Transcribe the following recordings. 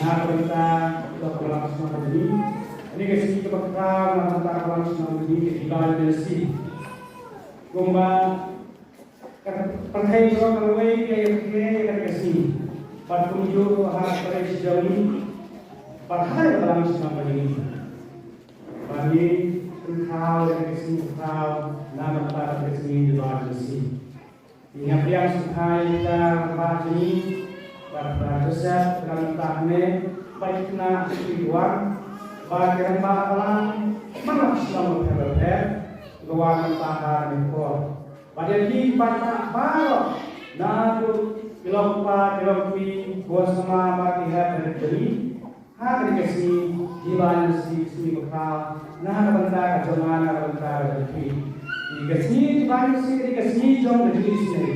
Nah, perintah kita pulang semua ini. Ini kasi kita bakal nanti pulang semua ini di bawah bersih. Gomba percaya juga kalau ini kayak kasi. Pertunjuk hak Parish jauhi. Percaya pulang semua ini. Bagi engkau yang kesingkau nama kita kesini di bawah bersih. Ingat yang sukai kita bahas ini. Joseph dalam tahne baik na iwan bagian bahalang mana selama berber luar tahan ekor pada di pada baru nadu ilokpi bos sama bagi dari hari kesi jiwan si bekal nah bentar jomana bentar dari kesi jiwan si kesi jom dari sini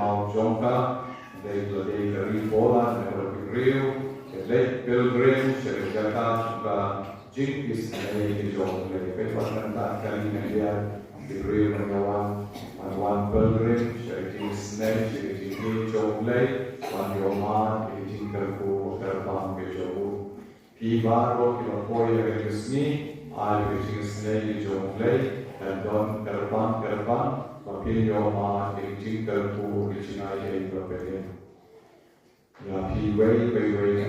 Mawjongka, Jingisynei jingblei perkataan kali dia diberi mengawan wan pilgrim Jingisynei jingblei wan yoman jingkalku terbang ke jauh ibaro kilapoi yang resmi al Jingisynei jingblei dan don terbang makin yoman jingkalku jinai berpede ya piwei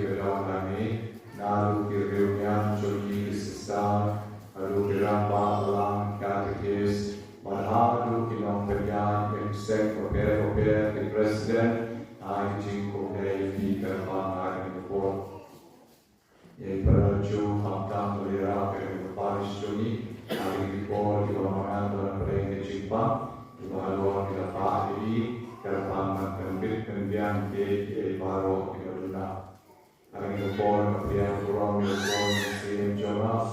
ke dalam kami nalu kireunya jogi sesar lalu diramba Wahlang katekis manhadu kinong peryan eksek opera di presiden ai jingko dei di terbang di port ye beraju hamtam lira ke Parish jogi hari di port di lamangan dalam pereng di Jepang Baru kita pahami kerana kembali kemudian ke baru kita guna. Hari ini pun kemudian Burom pun Muslim Jonas,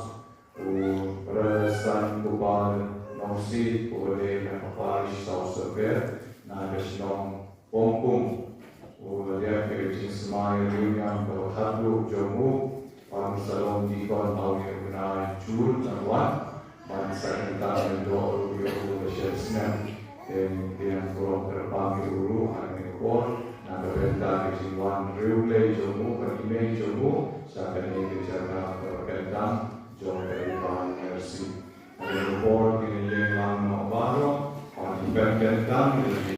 peresan kuban nongsi oleh Parish South Severe, naga Shalom Pongpung, dia ke Jingisynei Union berhadap Jomu, Salom Dikon Mawjongka guna Jul dan Wan. Bangsa kita mendoa dulu bersama dengan Burom terpanggil dulu hari ini pun ada perintah kejiwaan jingblei jomu perimai jomu sampai ini dijaga perintah jom dari Tuhan mercy. Hari ini pun ini yang lama baru hari perintah ini.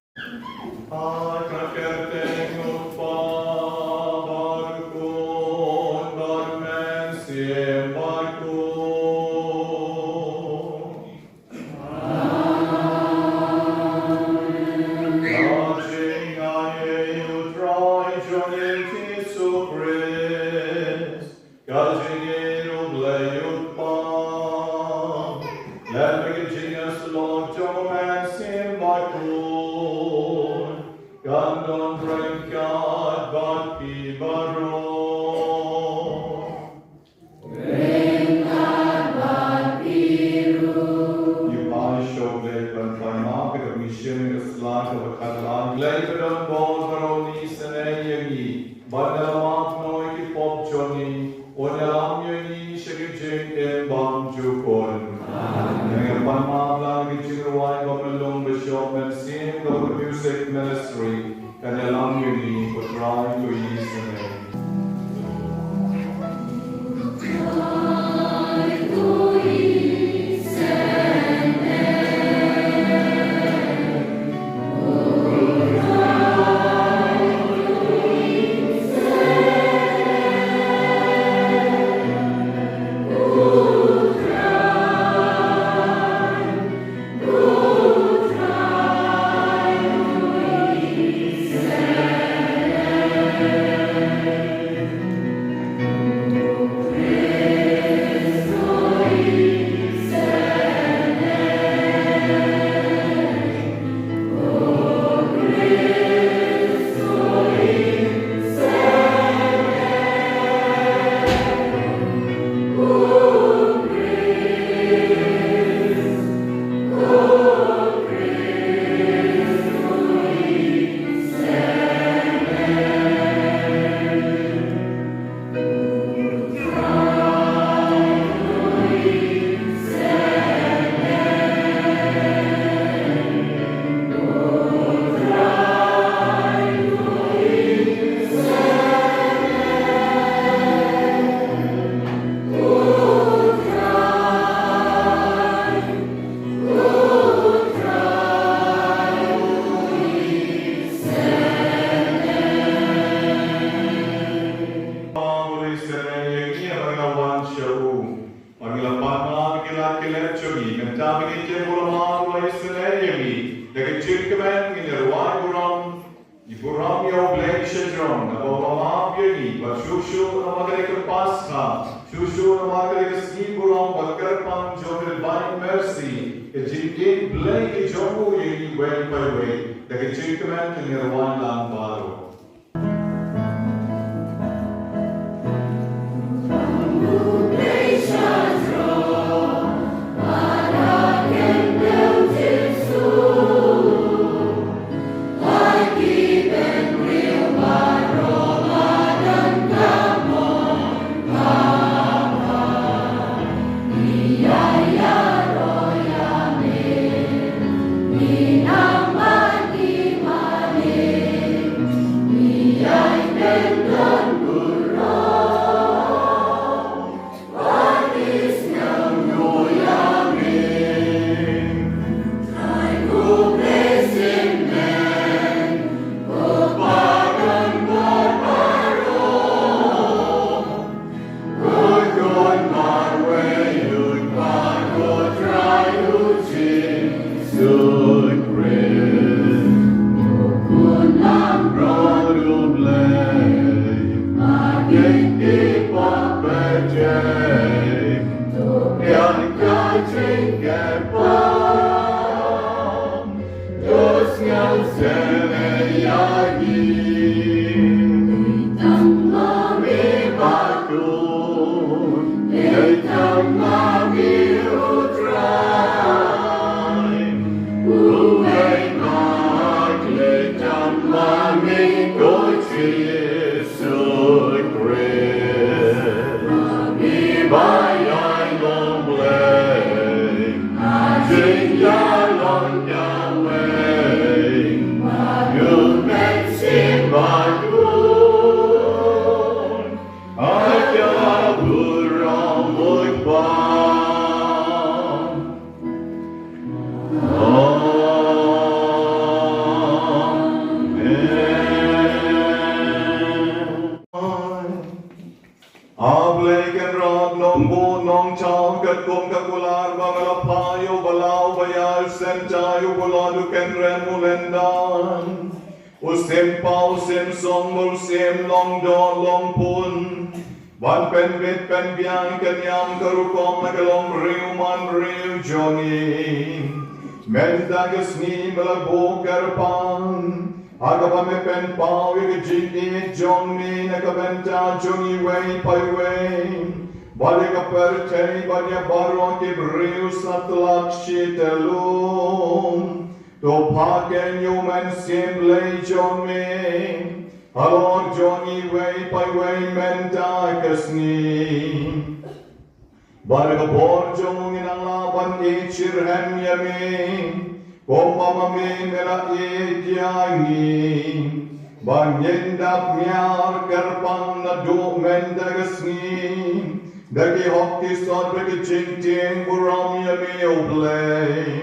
Music ministry and allow you for trying to use the name. Burom yo blei shedron, na Burom yoni, but shushu na magari pascha, shushu na magari ski Burom, but kerpang jomil by mercy, ke jingblei ke jomu yoni way by way, the jingman in your Wahlang baru. Dagi hoki son bagi cinting Burom yami oblay.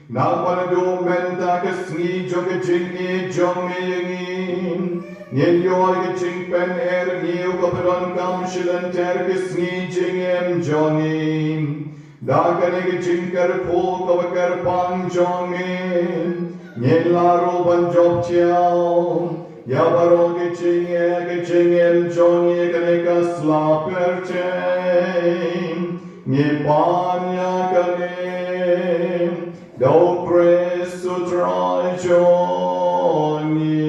Nagman do menta kesni jogi cingi jomi yangin. Nyen yoy cing pen niu kaperon kam shilan ter kesni jingem jonim. Dagane cingker po kawakar pang jomin. Nyen laro ban job chiao. Ya baro gicingem joni kaneka slaperchen. Nyepanya kanem, do Christu try Johnny.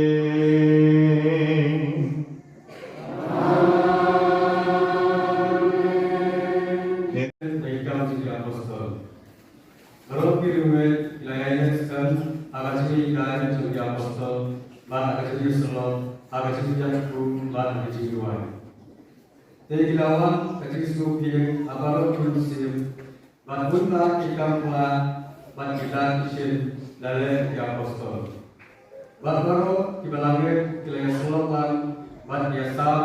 Welcome to the Apostle. Kalau kirimnya ilayahnya sekarang, agak sini ilayahnya to the Apostle, ban agak sini selom, agak sini jangkung, ban agak sini luar. Jadi lawan kecil supir, abalo kulisim, ban bunta ikam pula, ban kita kisim dalam the Apostle. Ban baru kibalangnya ilayah selopan, ban biasam,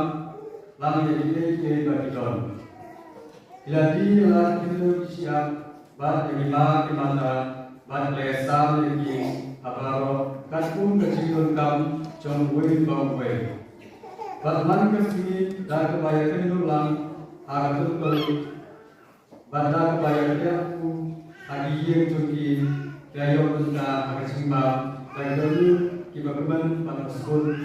lalu jadi ke Babylon. Iladi adalah kita siap, ban lima mata, ban lesam lagi, abalo katpun kecil kam, jom wei bau wei. Ban kesini dan kebayar ulang, agak betul. Ban kebayar aku, lagi yang cuci, kayu benda agak simbang, kayu kiba keban ban sekolah.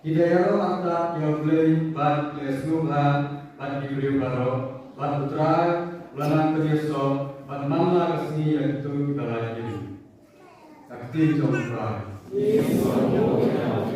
Hidayah anta yang beli ban lesnulah, ban diberi baru. Ban putra, ulangan kerja ban mama kesini yang itu kita lagi. Sakti jom putra. Hallelujah,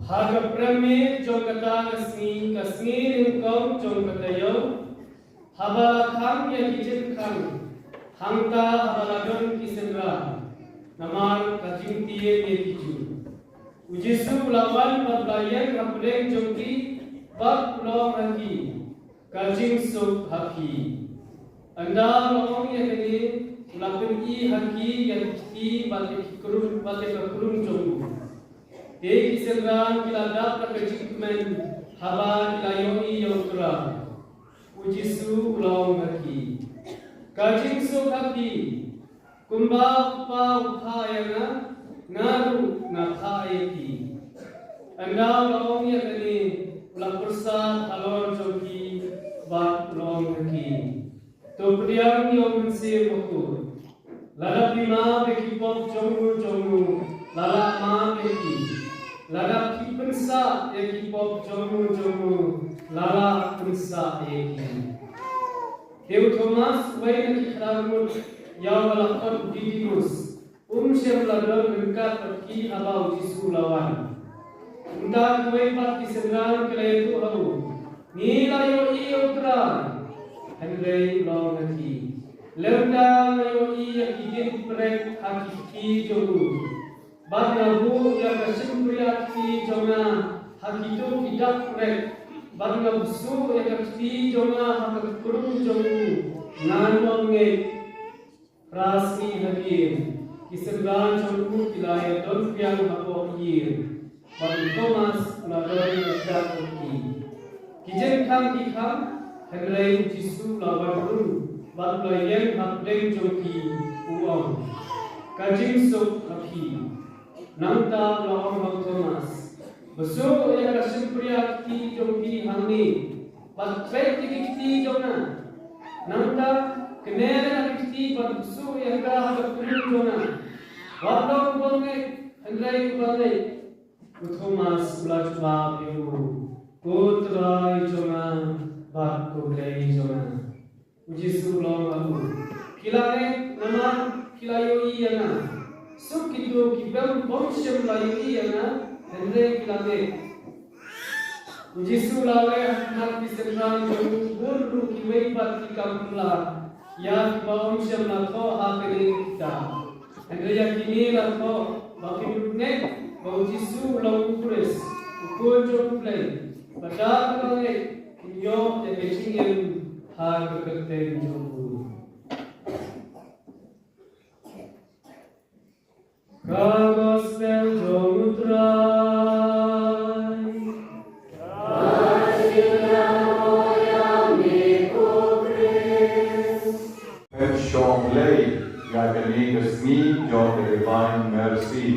Haga prame jongkata kasni ringkong jongkatayo haba kham ya kijin kham hangta habalagon kisendra namar kajing tiye ye kiju ujisu lawan pablayan kapuleng jongki bak pulau haki kajing sok haki anda lorong ya kini ulapun i haki yang kiti balik kurung jongku Eki serang kila dapat kecikmen haba kila yoi yokra ujisu ulang haki kajing sok haki kumba pa uphayana ngaru na phaeki anda ulang ya kani ulang persat halon joki bat ulang haki to priang yo mense mokur lada bima beki pop jongu lala ma beki Lala pensa eki pop jomu lala pensa eki. Deu Thomas wai neki khramut yaw walakot didimus shem ladon berkat pergi abau jisu lawan. Unta wai pat kisengran keletu hau. Nila yo i utra henrei long neki. Lemda yo i yakidin prek hakiki jomu. Bagabu yang kesimpriati jonga hakitu tidak prek bagabu su yang kesti jonga hakikurung jongu nanonge rasi hakim kisengran jongu kilai don piang hapo ir bagi Thomas nadoi dekat pergi kijen kam dikam henrei jisu lawan rum bagi yang hakdeng jongi uang kajing sok hakim Nangta lawan Bang Thomas. Besok ya kasimpria ti jongki hangni. Patpet ti jona. Nangta kenera ti pat besok ya ka ha kuning jona. Wahlang bonge andai bangai. Thomas ulas ba biu. Putra jona bat ko dei jona. Uji sulong aku. Kilane nama kilayo iyana. Suk itu kibam bomshem layu iyana henre kilane ujisu lawe hak disengran guru kiwei pat kikamla ya bomshem la tho hakene kita henre yakini la tho bakidune ujisu lawu pres ukul joplay pada kale yo te bechingen hak kete jobu Gospel jomutrai Kasihna moyang mikubris Het jingblei yakni kesni jong divine mercy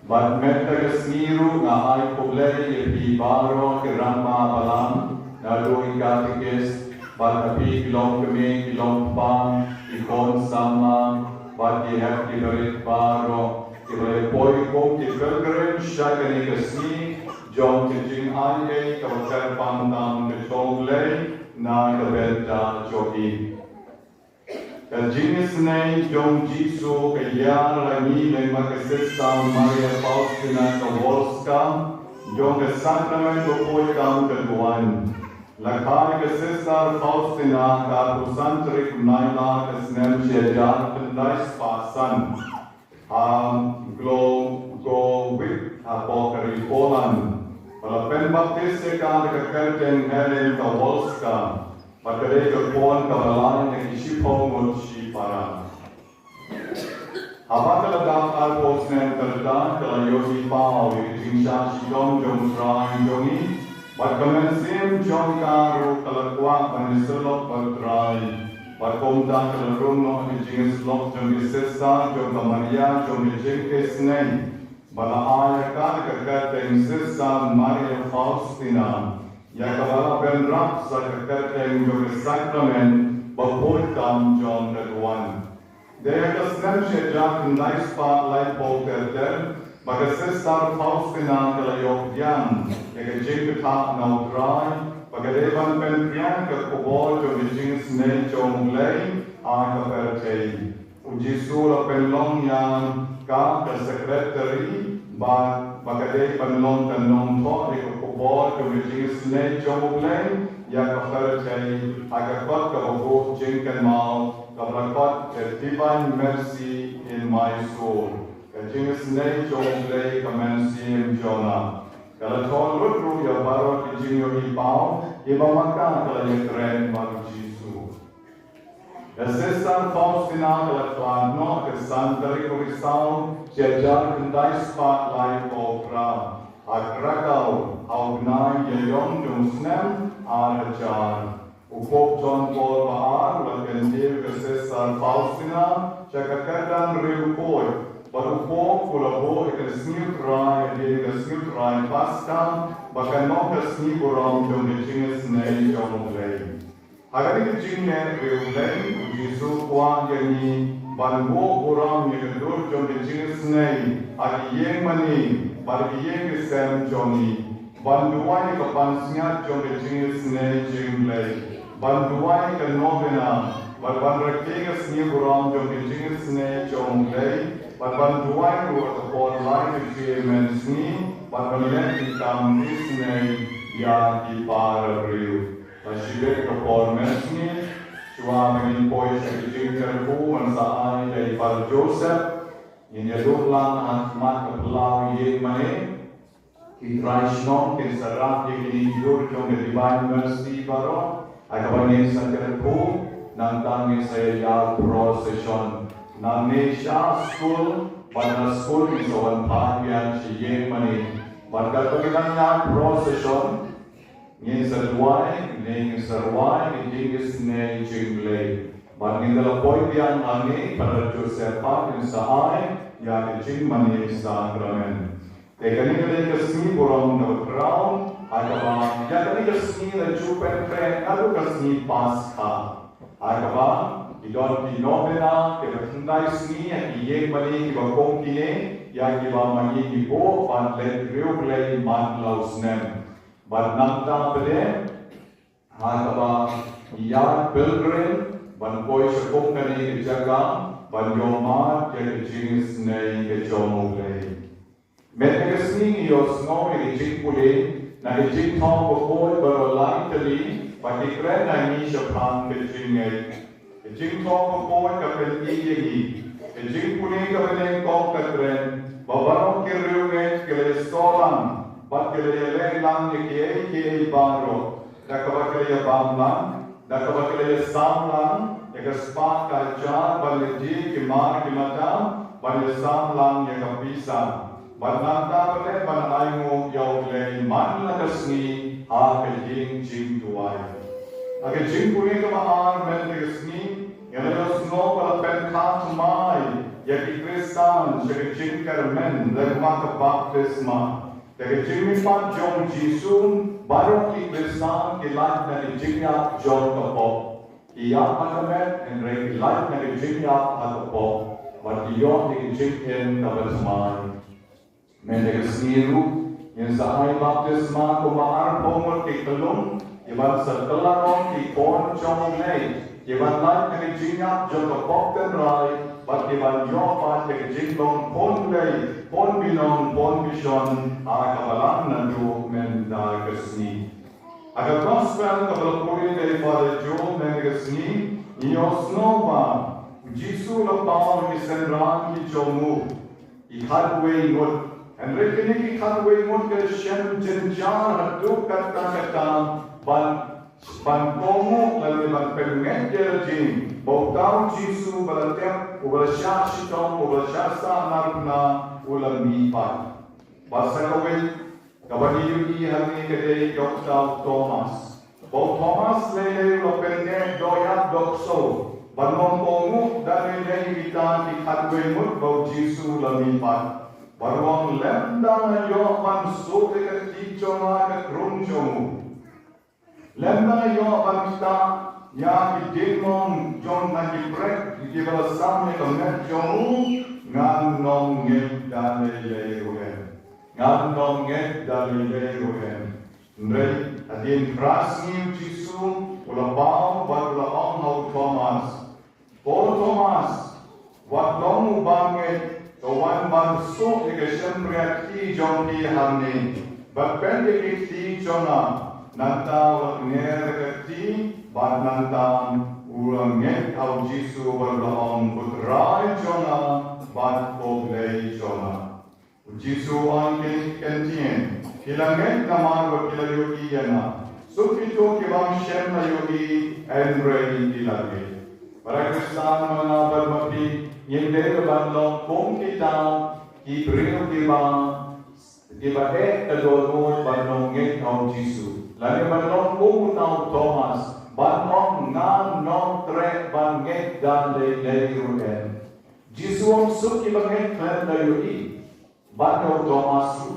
Bat metta kesniru na ai kublei yepi baro kirama balam na doi katikis bat api kilom keme kilom pam ikon sama bat ye happy berit baro Kibale poi kong ki belgren shakani kasni jong jingisynei kawajar pamtam ke jingblei na kabelta jogi Jingisynei jong jisu ke yar lagi le makasista Maria Faustina Kowalska jong ke sacrament ko poi kam ke duan Lakai ke sister Faustina ka pusantrik naila ke snem shejar pendais pasan go with apokari Poland. Pada penbaptis sekarang kekerjaan Helen Kowalska, pada mereka pun kawalan yang isipong mutsi para. Apakah dah alposnen terda kalau yosi pau jingsa sidom jom trai jongi, pada kemensim jom karu kalau kuat menyelok bertrai. Berkomda kalau rumah jingislok jom disesa jom Maria jom Jingisynei. Bala ayah kekerjaan sesa Maria Faustina. Ya kabala benrak sa kekerjaan jom sakramen berpulkam jom keduan. Dia kesem sejak nice part light polterter, maka sesar Faustina kalau yokjang, yang jingketak nautrai. Pagkadevan pentrian ke kubol jom Jingisynei jingblei ang kapertei. Ujisu la penlong yang ka sekretari ba Magade Banlong Kanong Tot, the Kopor, the Jingisynei jingblei, Yakaferte, Agakot, Kaboko, Jinkan Mao, Kabrakot, the divine mercy in my soul. Jingisynei jingblei, Kamensium Jonah. Kalaton Rutru, Yabarot, Jinyo Hipao, Ibamaka, Kalayetren, Maru Jisu. Assistant Faustina, Kalatwano, the Santa Ricorisao, Jajar, and Dice Spotlight of Ra. Agrakau, Augnai, Yayon, Jungsnem, Arajar. Upop John Paul Baar, Lakendir, Assistant Faustina, Chakakatan Rilpoi. Barupo, Kulabo, Ekasnutrai, Ekasnutrai, Pasta, Bakanok, Burom, Jingisynei, jingblei. Hari Jingisynei, jingblei, Jisu Kwan Yani, Banbo, Burom, Yakadur, Jingisynei, Adiyeng Mani, Badiyeng Sem Joni, Banduai, Kapansnya, Jingisynei, jingblei, Banduai, Kanovena, Banrakegas, Burom, Jingisynei, jingblei. Bantuan buat online experience-ni, bantuan kita Disney yang diparriu. Masih performance-ni, cuma mengimpoi sekejap terku mensaan dari Pak Joseph, ini adalah anak kepelau yang mana kita isnom keserak yang hidup trong divine mercy baru, agak banyak terku, nantang saya procession. Nanesha school, pada school di Sawan Parish yang mani, pada pengalaman procession, ni serwai, Jingisynei jingblei. Pada dalam poin yang ani pada Joseph yang sahai, yang jingmani sakramen. Tekani kali kesini Burom the crown, agak yang kali kesini lejupen keren, kalau kesini pasca, agak Idon Pinomena, Kebetunai Sni, and Yeng Mani, Bakong Kine, Yakiba Mani, Ibo, Van Let Rilplay, Man Laus Nem. But Nanta Pede, Hakaba, Yard Pilgrim, Van Poi Shapokani, Jaga, Van Yoma, Jingisynei, jingblei. Metakasni, your snow in Jingpule, Nagajing Tom of Boy, but a lightly, but the grand Anisha Pan, Jingai. Jing Tom Boy Kapeligi, Jing Puli Kapeleng Kong Katren, Babarong Kirunge, Kile Stolan, but Kile Lang, Yaki Baro, Dakabakaya Bamlan, Dakabakaya Samlan, Yagaspa Kalcha, Baliji, Kimar Kimata, Balasam Yakapisa, Bananta Pale, Banaimu, Yawle, Manlakasni, Akajing Jing Tuai. Agar Jingpuli kemahar mentegasni, yang ada snow pada penkat mai, yang Kristan, yang Jingkermen, yang maka baptisma, yang Jingmipat John Jisun, baru Kristan kilat dari Jingyap John Kapok, ia akamet dan rei kilat dari Jingyap Kapok, wadiyon dari Jingken kabersman, mentegasni ru, yang sahai baptisma kumahar pomor kikelung. Iban setelah di pon jingblei, iban lain dari jingyap jangka bokten rai, bat iban yopan dari jinglong pon lei, pon binong, pon bison, akabalan nandu mendagasni. Agar gospel kabelpuri dari pada Joe mendagasni, iosnova, Jisu lepau misendran ki jomu, ikhadwei ngut, and rekini ikhadwei ngut ke shem jenjar hadu kata. Ban komu lalu ban pengen jin, bautau Jisu balatiap ubalasya shitong ubalasya naruna ulam mipat. Basa kawin kabani yuki hani kede Dr. Thomas. Bau Thomas lele lopenne doyak dokso. Ban komu dan lele kita di kadwemut bau Jisu ulam mipat. Baruang lendang yo ban so ke tichona ke krumjomu. Lemna yo bangsta yang dimon John nagi brek di balasam ni kemet jomu ngan nong ngek dalile ruhen ngan Ndrei adin prasni Jisu ulabau badulabau hau Thomas. Thomas, wat long banget kawan bangsu ike shem priat ti jong ti hamni ba pen de ti jona nanta wa ner ti ba nanta ulang nget au Jisu berlaong putrai jona ba oblei jona Jisu angin kentien kilanget namar wa kilayogi yana sufito kibang shem na yogi enrei dilagi para Kristan mga bermapi yende kebanlong kong kita ibrino kiba adormo banlong nget au Jisu lani banlong kong tau Thomas banlong ngan non tre ban nget dan lei ruen Jisu om suk kiba nget klan yogi banlong Thomas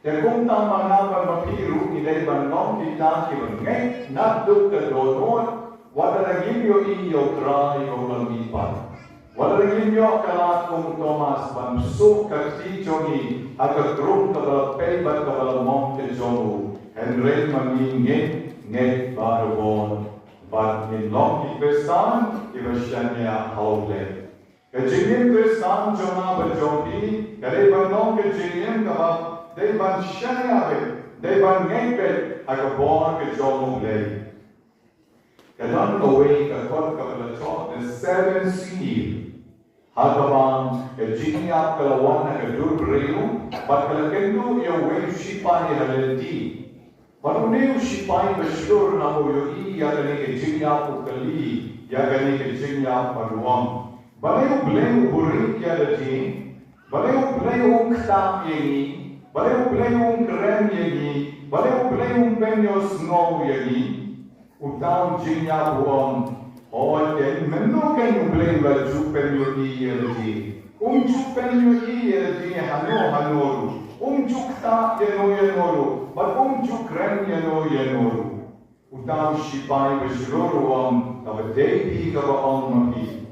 te kung tang mga bermapiru ilay banlong kita kiba nget naduk adormo wala naging yo iyo try o langipan. Wala naging yo kalat kong Thomas banso kakti jongi agagrum kabalapay bat kabalamong ke jongu Henry mangingit nget barabon bat minlong ikwesan iwasyanya haule. Kajingin kwesan jona bajopi kare banlong kajingin kabab day ban syanya day ban ngepet agabon ke jongu lay. Kadang away kakot kabalachot the 7 seal. Hagabang kajinya kalawan na kadur reyo, but kalakendo yung way shipay halenti. Paruneyo shipay basyur na moyoyi yagani kajinya ukali, yagani kajinya paruang. Balayo blayo burik yadati, balayo blayo ktam yengi, balayo blayo krem yengi, balayo blayo penyos ngau yengi. Utang jinya buong oten menukan ubleng baju penyuri yerdi jupen yerdi hanoru jukta yenoru but jukren yenoru utang shipai besroruam kabadei kabaon mapi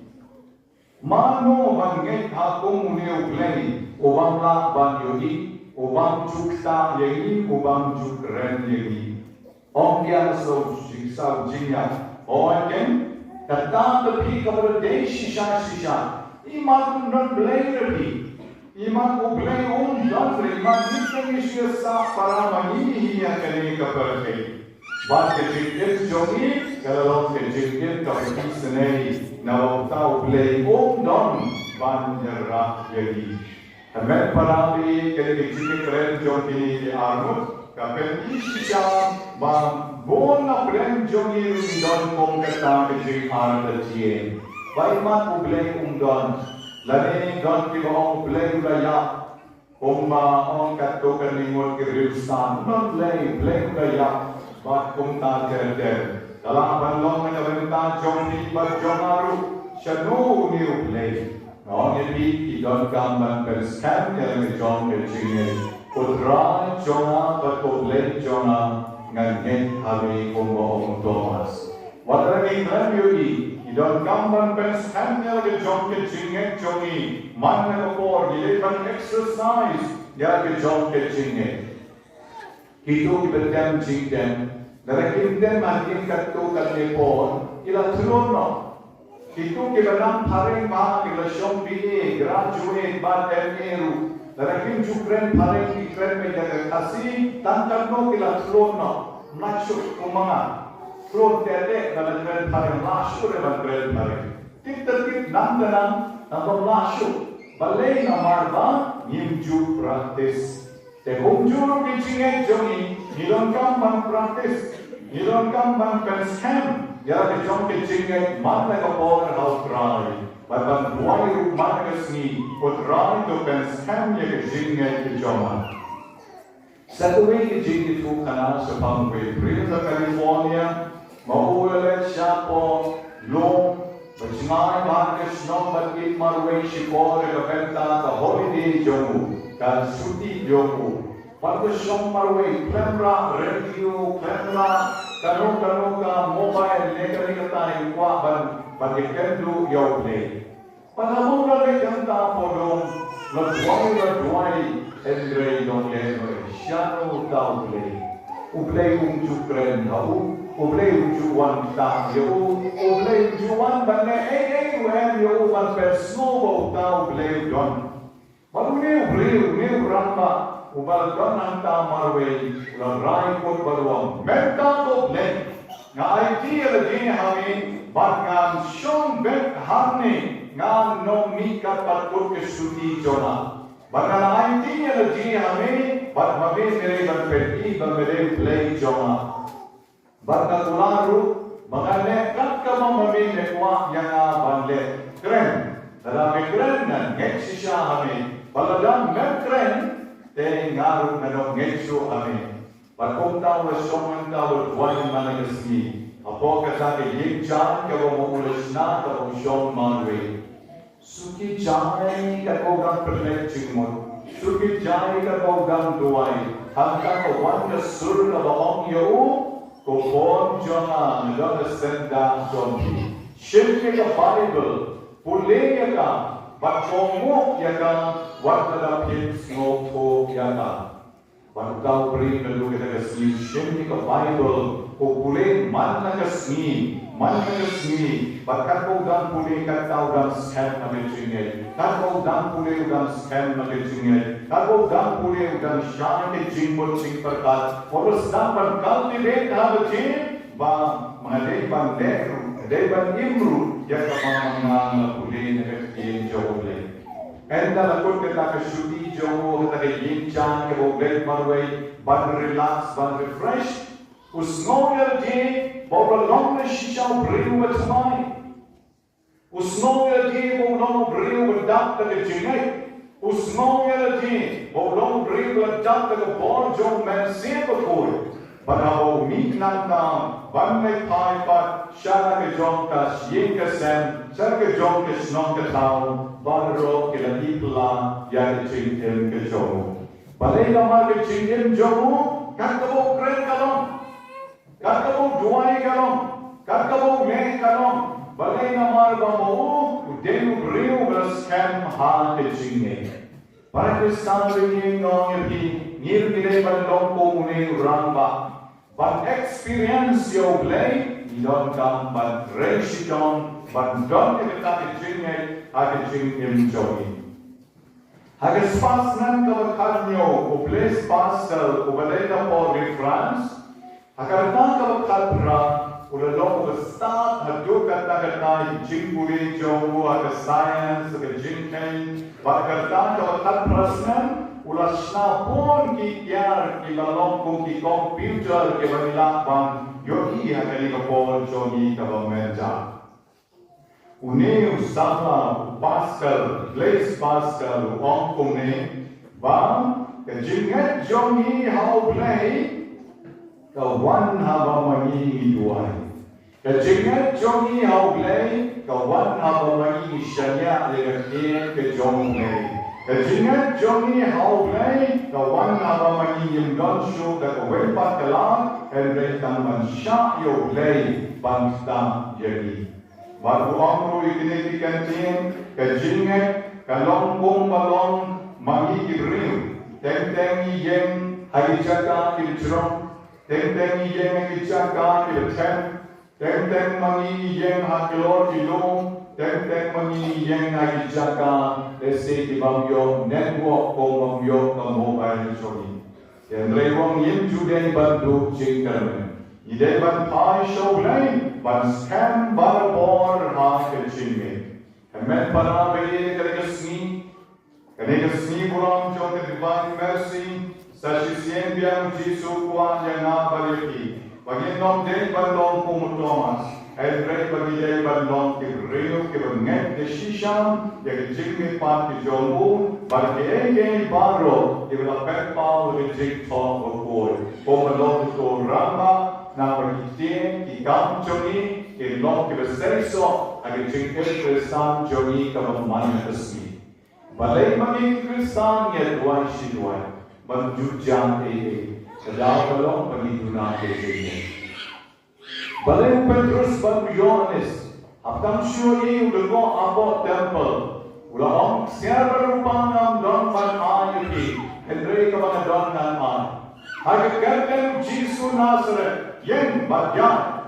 mano banget hakung uni ubleng ubang la ban yogi ubang jukta yegi ubang jukren yegi Ongyan so jigsaw jinya. Oken datang tepi kepada day shisha. Iman non blay tepi. Iman ublay dan iman nikah Yesus para mani yang kini kepada Bad kejadian jongi kalau kejadian Jingisynei na tau ublay dan banjara jadi. Amen parabi kejadian keren jongi di armut. Kapel isya bang bona blem jongi don kong kata kejing ada tie. Baimat ublay don lani don ki bang ublay raya. Oma on kato kanimot kiriusan non blay raya. Bat kong ta ter. Dalam banlong na benta jongi bat jonaru shanu ni ublay. Nong ebi idon kamban perskan yang jon kejing Putra Jonah berkoblek Jonah nganget hari kumbaong Thomas. Wadragi klan yogi, idon kamban penskannya ke jong ke jinget jongi, mana kapor dilepan exercise ya ke jong ke jinget. Itu kibetem jingden, darakin den makin katu katlepon, ila trono. Itu kibenam paring ma kila shombi graduate bat eru. Darakin jukren paling ikren menjaga kasih tangkap no kila trono masuk kumanga tron tete dalam kren paling masuk dalam kren paling tip nang masuk balai namarba nimju praktis te kumjuru kicingek jongi nilon kamban praktis nilon kamban pensham ya kejong kicingek mana kapor hal try Bapak buai rumah kesini, putra itu pensham yang kejingnya kejoma. Satu lagi kejing itu karena sepang April di California, mau oleh siapa, long, berjengai markas nom bagi marway sipor ke penta ke holiday jomu, ke suti jomu. Pada som marway, kamera, radio, kamera, kanu ka mobile, legal tayo kuaban. Bagi kendu yau play. Pada mula le janta podong, laduai, Andre dong leno, shano tau play. Uplay jukren tau, uplay juan tau yo, uplay juan bane when yo ban persnobo tau play don. Pada Bagune uriu ramba ubal gananta marwe rai kot Burom menta to len nga idea le din hami bagam shon bet hamne nga no mika patut ke suti jona bagam idea le din hami bagame mere banpeti bagame play jona bagakularu bagane kakama mamine kwa yang banle keren dalam keren dan ngeksisha hami baladam keren te ngaru nano ngeksu hami Bakomta wa shomanta wa dwai managasmi. Apo kata ke yik chan ke wa muulashna ka wa shom manwe. Suki jai ka kogang perfect chingmon. Suki jai ka kogang duai. Hangka ka wanda sur ka wa ong yau. Ko bon jona nilona senda jombi. Shimke ka Bible. Pulenya ka. Bakomok ya ka. Wanda da pips ngoko ya ka. Kau beri melu kita kesini, shemni ke Bible, kau boleh mana kesini, bahkan kau dan boleh kau dan scam nak jingel, kau dan boleh dan scam nak jingel, kau dan boleh dan syam ke jingmut jing perkat, kalau sedang cultivate hal jing, bah mengadai ban imru, ya kau boleh nak jing jauh leh. Enda lakut kita ke syuti jauh, kita ke yincang, ke boglet marway, ban relax, ban refresh. Usnoyal day, boba long na shisha beriu bertemai. Usnoyal day, boba long beriu berdak ke jingay. Usnoyal day, boba long beriu berdak ke borjong mensia berkoi. Banawo miknanta, ban may paipat, syara ke jongka, siyeng ke sem, syara ke jongka snong ke tao. Barro ke lagi pula yang cingkem ke jomu. Balai nama ke cingkem jomu, kan kau keren kalong, kan kau duai kalong, kan kau meh kalong. Balai nama bamu, udenu beriu berskem ha ke cingkem. Para Kristen begini ngong ngir gile balong ko mune ramba. Ban experience yo play, idon kam ban reishidon, ban don ke tak cingkem. Ada jingim jogi. Ada spasnan kalau kanyo, obles pastel, obelena por di France. Agar tak kalau kalpra, udah long start hadu kata jingbei jogu, ada science, ada jingkain. Agar tak kalau kalprasnan, udah snapon kiar kilalong kung ki computer ke banilakban, yogi ada ni kapol jogi kalau menja. Uneu sama Pascal, Blaise Pascal, Ong Kone, Bang, kejingat jongi hau play, kawan haba mangi duai. Kejingat jongi hau play, kawan haba mangi syanya legakian ke jongi. Kejingat jongi hau play, kawan haba mangi yimdon shu kakawen pakalang, henreitan man syak yo play, bangsta jadi. Baru amru ikini dikantin, kejingat, kalongkong balong, mangi kibriu, teng yen, hari jaga kilcerong, teng yen kijaga kilcem, teng mangi yen hakilor kilong, teng mangi yen hari jaga, lesi kibangyo, network ko bangyo ka mobile chogi. Yang rewang yin judeng bantu jingkarmen. Idai ban pai show lain, ban scam ban bor ha kecilme. Hemen para beli kene kesni Burom jong ke divine mercy, sasisien biang Jisu kuan yang ngabaliki. Bagi nom den ban long pung Thomas, Edrei bagi dai ban long ke reu ke banget de shisham, ya ke jingme pat ke jombu, bagi ege baro, ke la pet pau ke jing top of boy. Pomalong to ramba. Na berkitian ki kam joni ke long ke beseriso agi jingkel Kristan joni ka mana resmi. Balai magi Kristan ya duai si duai menjujang sedang belum bagi guna ke Balai Petrus ban Yohanes apam syuri udah abot temple ulah om siapa rupang don ban ayuki Henry ka mana don nan ay. Agar dem Jisu Nazareth yang bagian,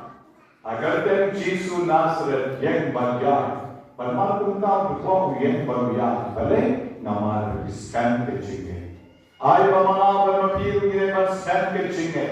agar dem Jisu Nazareth yang bagian, bermakna kau yang bagian. Balik namar scan ke jinge. Ai bamana bermapiru gire man scan ke jinge.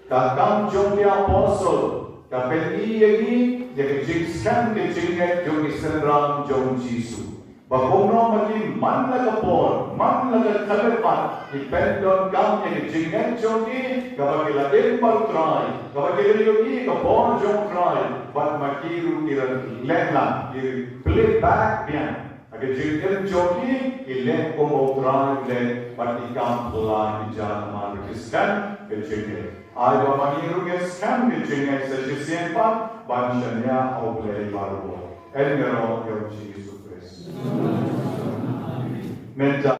Kakam jomli apostle, kapeni yagi jadi jing scan ke jinge jom Islam jom Jisu. Bahumno magi man laga por, man laga kalepan, depend on kam ye jingan jogi, kabagila impal try, kabagila yogi kapon jom try, but makiru iran lenla, play back bien. Agar jingan jogi, ilen komo try ilen, but ikam pula ijan man kiskan ke jingan. Ayo makiru kiskan ke jingan sejisian pan, banshanya oblei baru. Elmero yo Jisu. Mental.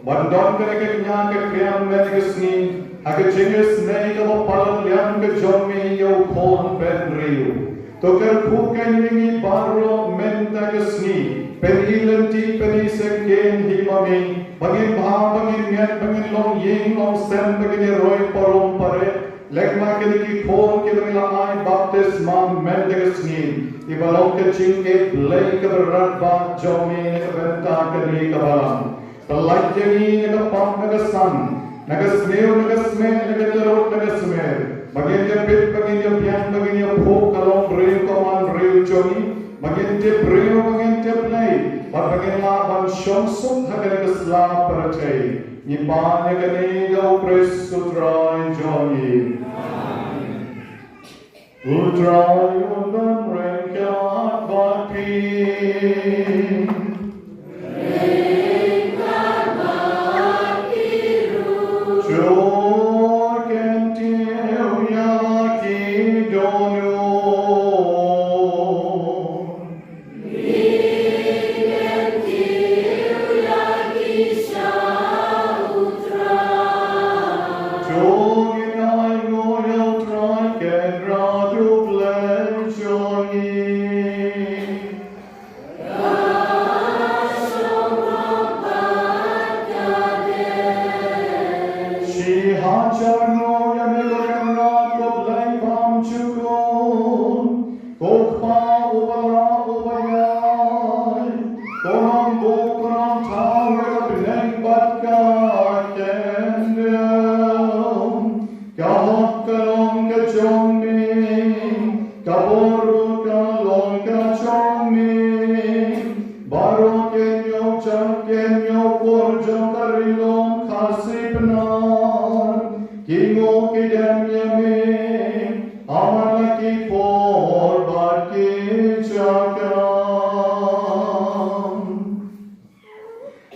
Bandon ke nya ke kriam men ke sni ag Jingisynei ke pal lian ke jomi yo kon ben riu to ker pu kan ni baro men ta ke sni pen ilenti pen isken himami bagin bha bagin net bagin long ying long sem bagin roi parom pare legma ke ki kon ke la ai baptisma men ke sni ibalong ke jingblei ke berat ba jomi ke benta ke ni ke balam Pelajari naga pam naga san, naga smell naga smell naga terot naga smell. Bagian dia pit, bagian dia pian, bagian dia phok kalong real command real choni. Bagian dia real, bagian dia play. Pagpaginaban siyong sumhagalagasla paratay, Nipanya ganigaw presutray jongi. Utray undan rengkat bapi. Rengkat bapi ru. Jor kentiu yaki donu.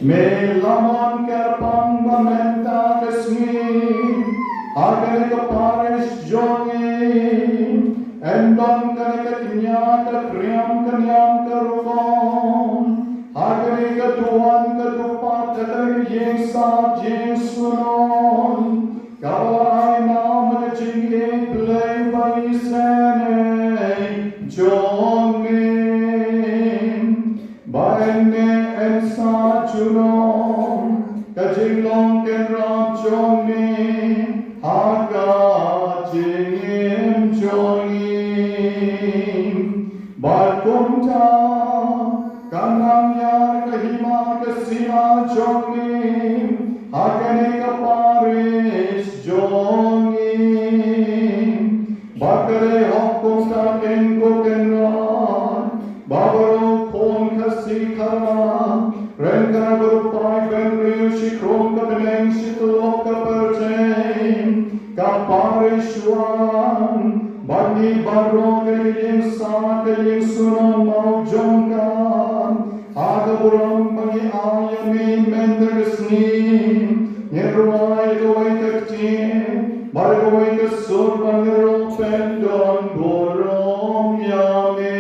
Melaman kerpang bamenta kesmi, agar ke Parish jongi, endon ke kenyata priam kenyam kerufon, agar ke tuan ke tupat ke yengsa jengsunon, kawai nama jingblei jingisynei jongi, baene ensa junon, kajinglong kenram jongi, aga jingim jongi, barkumta kanamya kahima kasima jongi, agane ka Parish jongi, bakare hokumta kenko kenran, babaro kon kasi karma, rengkar berupai benriu shikrom kebeneng shitulok kepercayaan, ka Parish wan, bagi barong yang sa yang sunan Mawjongka, aga Burom bagi ayami menteresni, nyeruai gawai kektin, bari gawai kesur bangero pendon Burom yamin.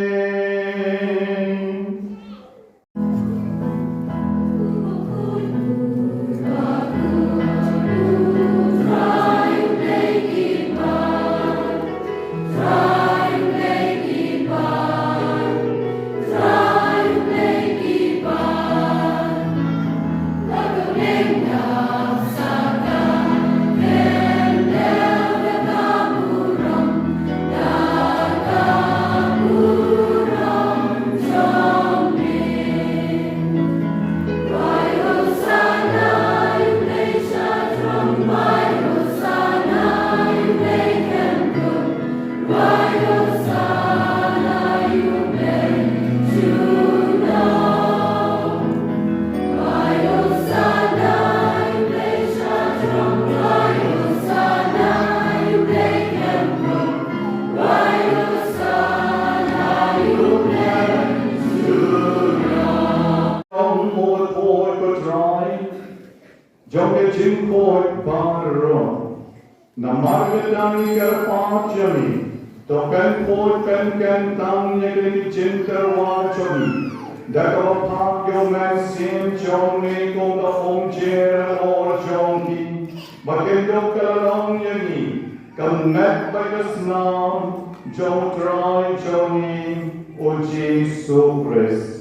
Joke jingkoi Burom, namargadani kerpachami, to penkoi penkentang yagini jinterwachami, dakavapagyo mansim jongi kong kafong jera or jongi, bakendo kalalong yagi, kamet bagasnam, jotrai jongi, uji supres.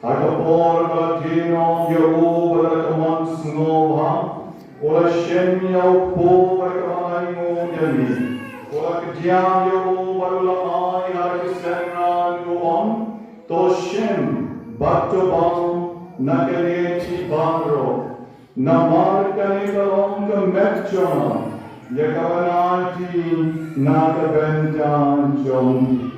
Agapor batino yahu barakamang snova, ola shem yahu po barakamay ngunyabi, ola kajyan yahu baralamay harakisenran yuam, to shem batobang nagaleti baro, namar kanikalong kametjona, yakawanati nakabentan jongi.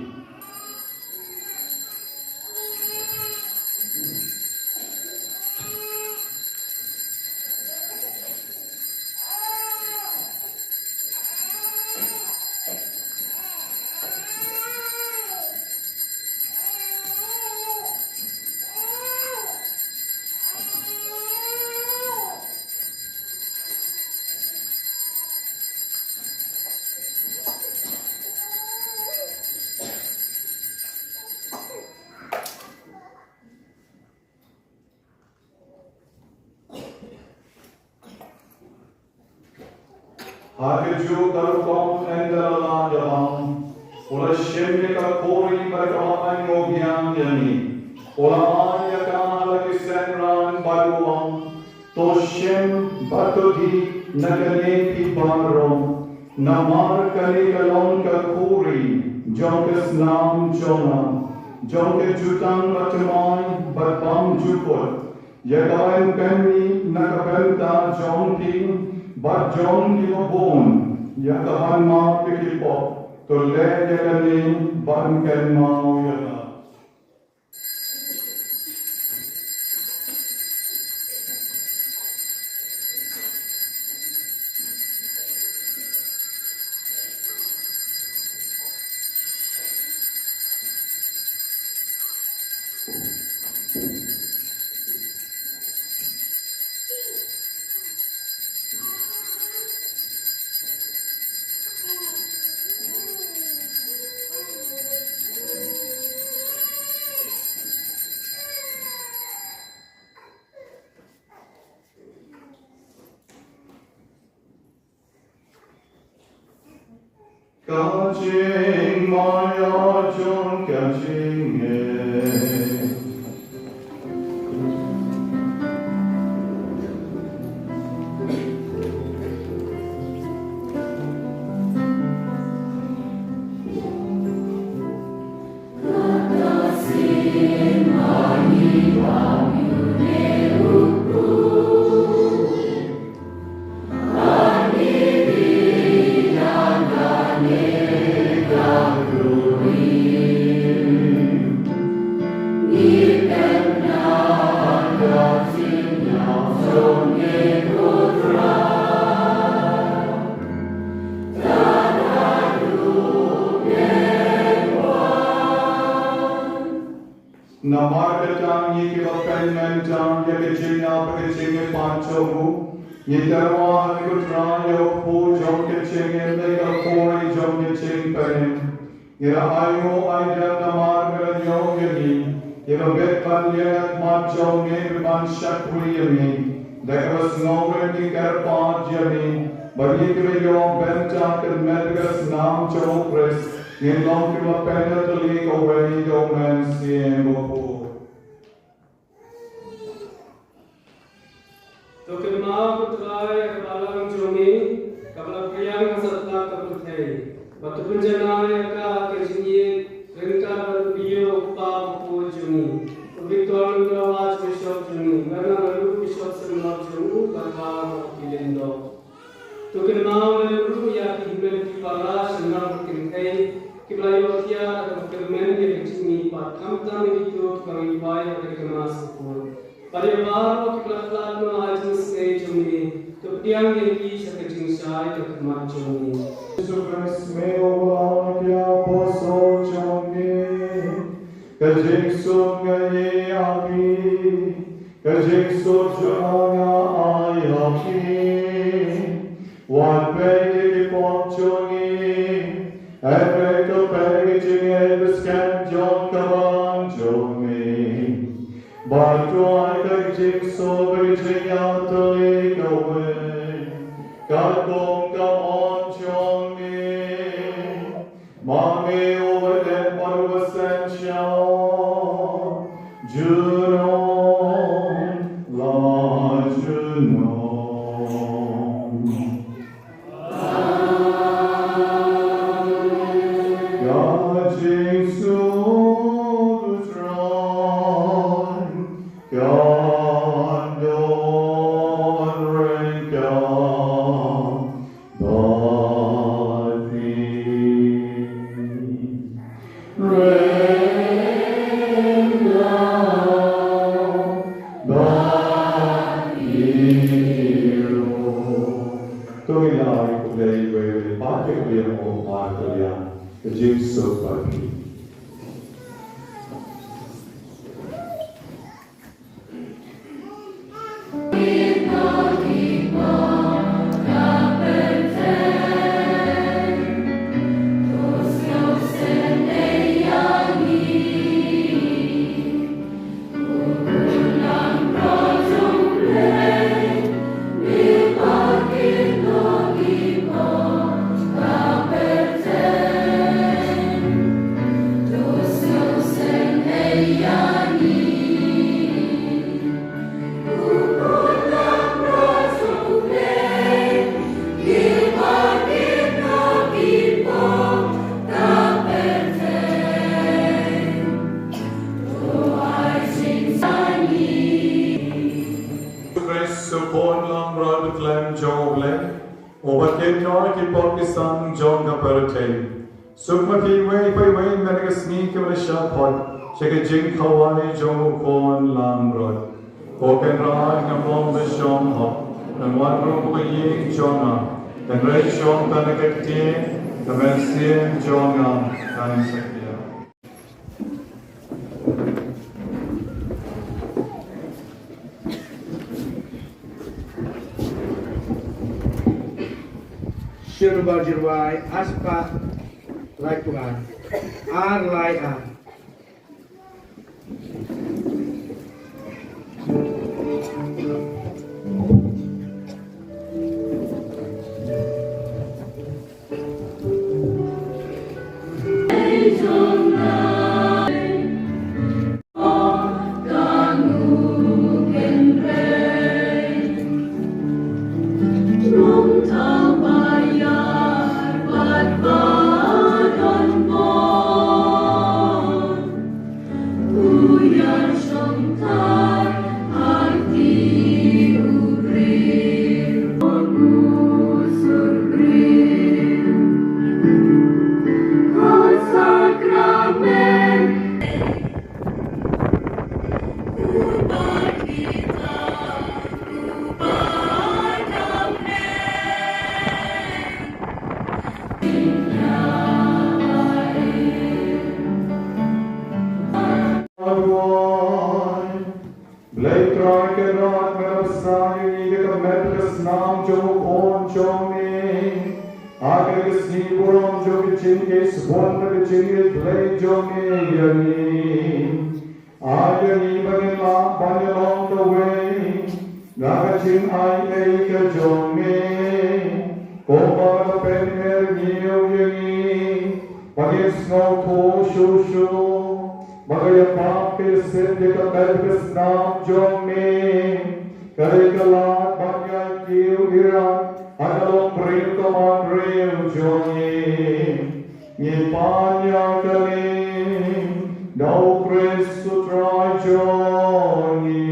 Hagaju karukong endala yamang. Ola shemye kakori bakaman ngogyang yami. Ola anya kala kisenran baruang. Toshem batodi nagane Burom. Namar kali kalon kakuri. Jonkas nam jona. Jonke jutang batamay batbam jupot. Yakain kami nakabenta jonking bat jonki mabon. Yakahan ma pikipok. Tole yakani banken mau yaka. Kajing Mawjongka Jingisynei. Namarkatang yikilapenmentang yakijina pakijingi panchogu. Yitarwa hikutra yokpu jonkichingi legakori jonkichin penim. Ira ayo aida namarkata yogini. Ira betpan yegat majongi biman shakriyami. Dekavas ngomreni karpad yami. Barikri yo benta medgas nam chokres. In long to a penalty away your man seeing Token mau putrai Wahlang jumi kapal priang kasatna kaputei. Batu penjana ka kerjini rengka bio pa pu jumi. Victor Gawaj bishop jumi. Karena lalu bishop semua jumi bakal kilendo. Token mau lalu ya himel Parish senang berkentai. Kiblayotia atau kermen yang kecil pat kamtam itu kami bayar dari kemas pun. Pada baru kiblat Jingisynei jumi, tupiang yang kisah Jingisynei itu kemas jumi. Jesus meo Apostolic jumi, Jingisynei ami, Jingisynei ayaki, wan pegi ponjoni. Efecto paging ebiscan John Kavanjomi. Barto I kajing so bridging out the lake away. Kalkom on Jomi. Mami over them for ascension. Junon, la Junon. People Kristo konlang rabat lem jingblei obat ketoi ki Pakistan jonga perate sukma ki wei pai wei menaga sni ke wala pot sheke jing khawani jongu konlang rod oken rai ngam be shom ho and one room ko yi jonga and rai shom tanakati the Messiah jonga time sakya Shirba jirwai aspa lai Tuhan ar lai a Burom Jingisynei Ayani Bagila Banalong the way Nagachin I make a Jome Koba Penher Neo Yagi Bagis no To Shushu Bagaya Papi Sindika Belvis Nam Jome Karikala Bagya Kiu Iran Analong Rim Kaman Rim Jome Nipanya Kalim No Christu Try Joni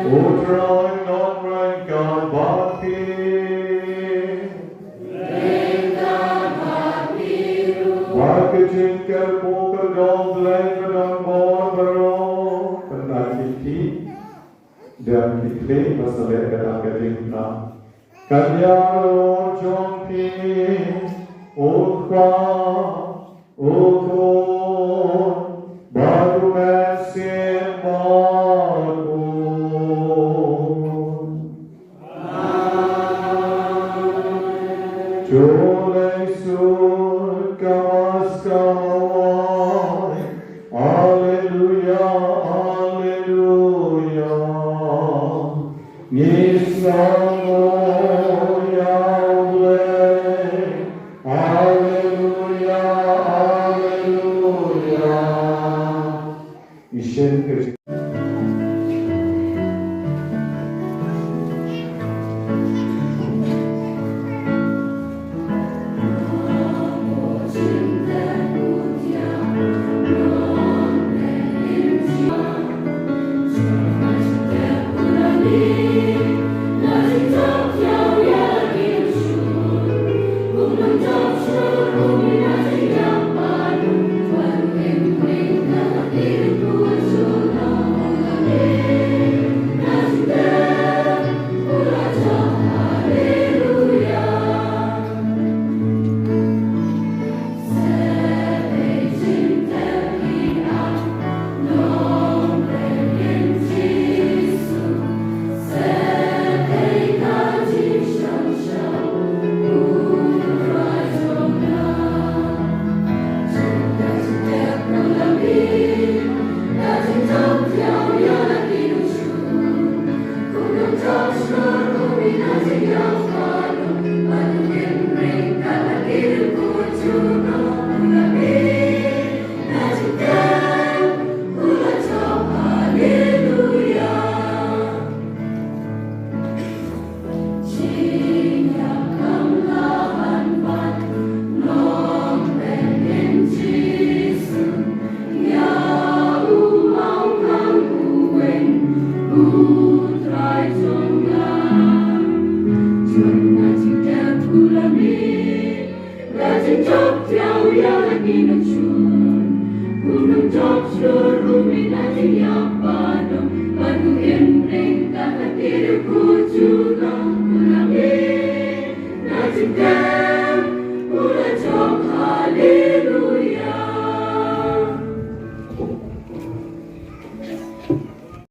Utrai non Ranka Bhakti Bhakti Jinkar Pokar Dom Blank Boro Penakiti dan dikli masalah kadang-kadang nak Kanyaro Jompi Ukra Ukun Baru Mesin Baru Jolai Sur Kamas Kamawai Alleluia Alleluia Nisamo Thank you.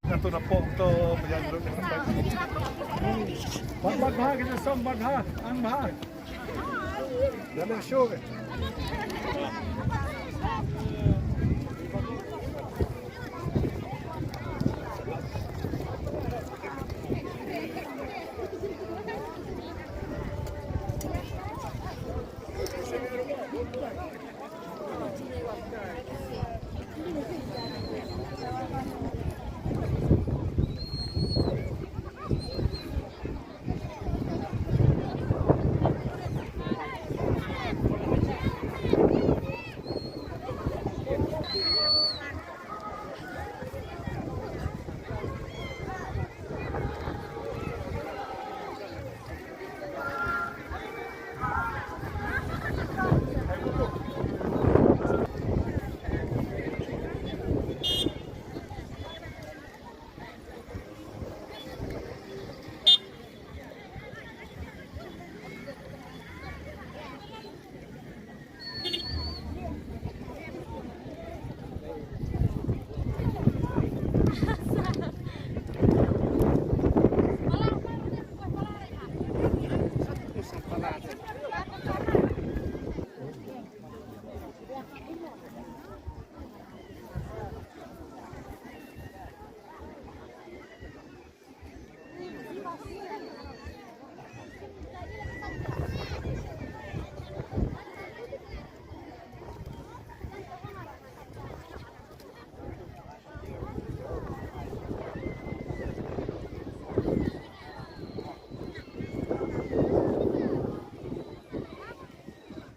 Ito na po ito menyambut Bagha kita som bagha ang mahal. Dalam show ke?